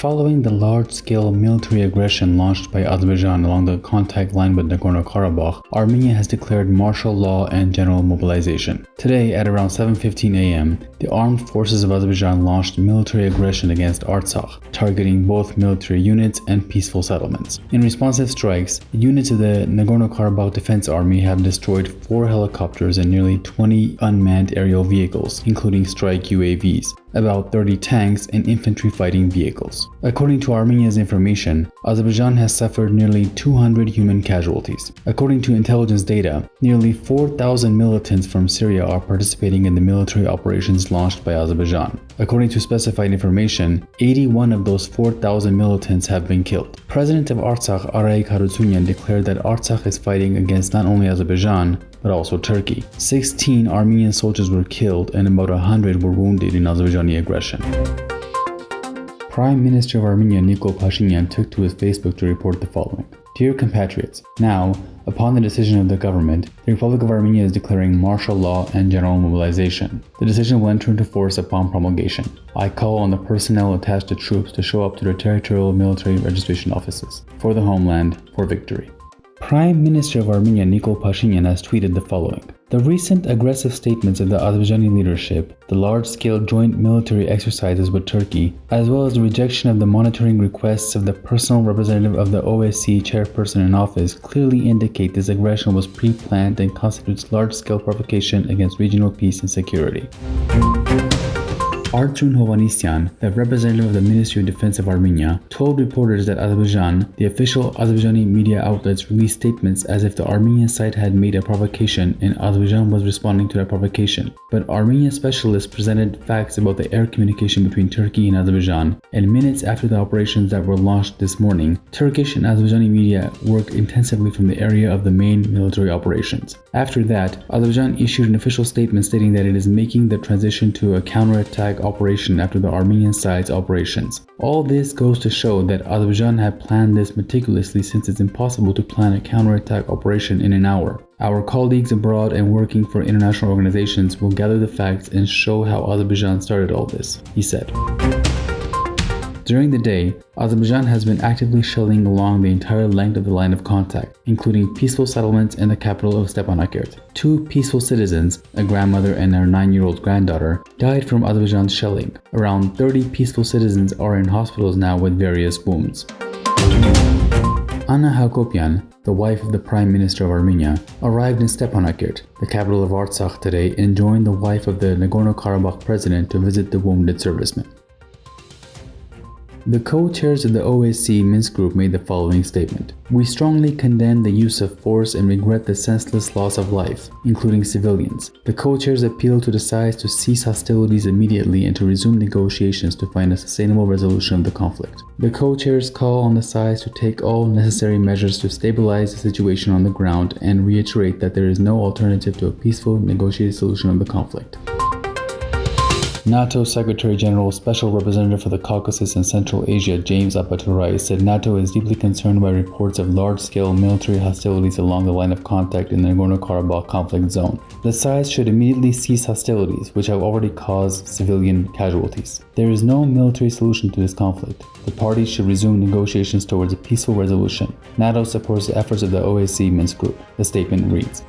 Following the large-scale military aggression launched by Azerbaijan along the contact line with Nagorno Karabakh, Armenia has declared martial law and general mobilization. Today, at around 7:15 a.m., the Armed Forces of Azerbaijan launched military aggression against Artsakh, targeting both military units and peaceful settlements. In responsive strikes, units of the Nagorno Karabakh Defense Army have destroyed 4 helicopters and nearly 20 unmanned aerial vehicles, including strike UAVs, about 30 tanks and infantry fighting vehicles. According to Armenia's information, Azerbaijan has suffered nearly 200 human casualties. According to intelligence data, nearly 4,000 militants from Syria are participating in the military operations launched by Azerbaijan. According to specified information, 81 of those 4,000 militants have been killed. President of Artsakh, Pashinyan, declared that Artsakh is fighting against not only Azerbaijan, but also Turkey. 16 Armenian soldiers were killed and about 100 were wounded in Azerbaijani aggression. Prime Minister of Armenia Nikol Pashinyan took to his Facebook to report the following. Dear compatriots, now, upon the decision of the government, the Republic of Armenia is declaring martial law and general mobilization. The decision will enter into force upon promulgation. I call on the personnel attached to troops to show up to their territorial military registration offices. For the homeland, for victory. Prime Minister of Armenia Nikol Pashinyan has tweeted the following. The recent aggressive statements of the Azerbaijani leadership, the large-scale joint military exercises with Turkey, as well as the rejection of the monitoring requests of the personal representative of the OSCE Chairperson-in-Office clearly indicate this aggression was pre-planned and constitutes large-scale provocation against regional peace and security. Artsakh, the representative of the Ministry of Defense of Armenia, told reporters that Azerbaijan, the official Azerbaijani media outlets released statements as if the Armenian side had made a provocation and Azerbaijan was responding to that provocation. But Armenian specialists presented facts about the air communication between Turkey and Azerbaijan, and minutes after the operations that were launched this morning, Turkish and Azerbaijani media worked intensively from the area of the main military operations. After that, Azerbaijan issued an official statement stating that it is making the transition to a counterattack operation after the Armenian side's operations. All this goes to show that Azerbaijan had planned this meticulously since it's impossible to plan a counterattack operation in an hour. Our colleagues abroad and working for international organizations will gather the facts and show how Azerbaijan started all this, he said. During the day, Azerbaijan has been actively shelling along the entire length of the line of contact, including peaceful settlements in the capital of Stepanakert. 2 peaceful citizens, a grandmother and her 9-year-old granddaughter, died from Azerbaijan's shelling. Around 30 peaceful citizens are in hospitals now with various wounds. Anna Hakopyan, the wife of the Prime Minister of Armenia, arrived in Stepanakert, the capital of Artsakh today, and joined the wife of the Nagorno Karabakh president to visit the wounded servicemen. The co-chairs of the OSCE Minsk group made the following statement. We strongly condemn the use of force and regret the senseless loss of life, including civilians. The co-chairs appeal to the sides to cease hostilities immediately and to resume negotiations to find a sustainable resolution of the conflict. The co-chairs call on the sides to take all necessary measures to stabilize the situation on the ground and reiterate that there is no alternative to a peaceful, negotiated solution of the conflict. NATO Secretary General Special Representative for the Caucasus and Central Asia James Apaturai said NATO is deeply concerned by reports of large-scale military hostilities along the line of contact in the Nagorno-Karabakh conflict zone. The sides should immediately cease hostilities, which have already caused civilian casualties. There is no military solution to this conflict. The parties should resume negotiations towards a peaceful resolution. NATO supports the efforts of the OSCE Minsk group. The statement reads.